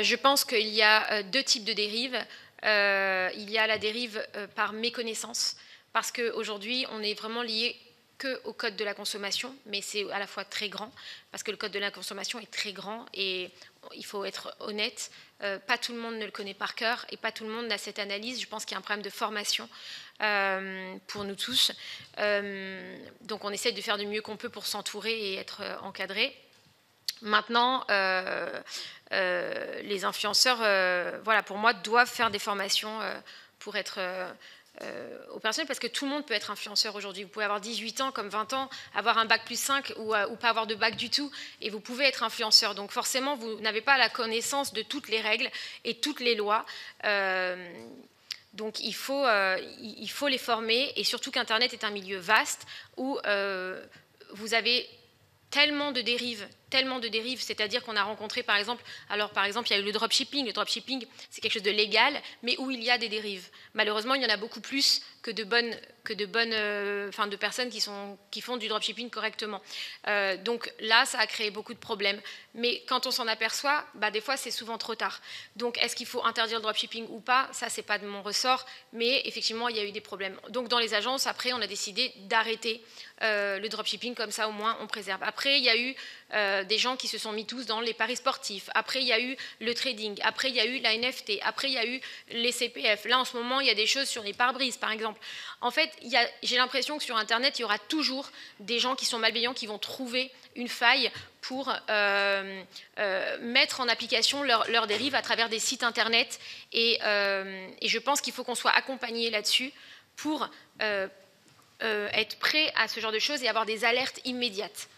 Je pense qu'il y a deux types de dérives. Il y a la dérive par méconnaissance, parce qu'aujourd'hui, on est vraiment lié qu'au code de la consommation, mais c'est à la fois très grand, parce que le code de la consommation est très grand et il faut être honnête, pas tout le monde ne le connaît par cœur et pas tout le monde a cette analyse. Je pense qu'il y a un problème de formation pour nous tous. Donc on essaie de faire du mieux qu'on peut pour s'entourer et être encadré. Maintenant, les influenceurs, voilà, pour moi, doivent faire des formations pour être opérationnels, parce que tout le monde peut être influenceur aujourd'hui. Vous pouvez avoir 18 ans comme 20 ans, avoir un bac plus 5 ou pas avoir de bac du tout, et vous pouvez être influenceur. Donc forcément, vous n'avez pas la connaissance de toutes les règles et toutes les lois. Donc il faut les former, et surtout qu'Internet est un milieu vaste où vous avez tellement de dérives, c'est-à-dire qu'on a rencontré par exemple, il y a eu le dropshipping. Le dropshipping, c'est quelque chose de légal, mais où il y a des dérives. Malheureusement, il y en a beaucoup plus que de personnes qui font du dropshipping correctement. Donc là, ça a créé beaucoup de problèmes. Mais quand on s'en aperçoit, des fois, c'est souvent trop tard. Donc, est-ce qu'il faut interdire le dropshipping ou pas? Ça, c'est pas de mon ressort, mais effectivement, il y a eu des problèmes. Donc, dans les agences, après, on a décidé d'arrêter le dropshipping, comme ça, au moins, on préserve. Après, il y a eu des gens qui se sont mis tous dans les paris sportifs. Après, il y a eu le trading. Après, il y a eu la NFT. Après, il y a eu les CPF. Là, en ce moment, il y a des choses sur les pare-brises, par exemple. En fait, j'ai l'impression que sur Internet, il y aura toujours des gens qui sont malveillants, qui vont trouver une faille pour mettre en application leurs dérives à travers des sites Internet. Et je pense qu'il faut qu'on soit accompagné là-dessus pour être prêt à ce genre de choses et avoir des alertes immédiates.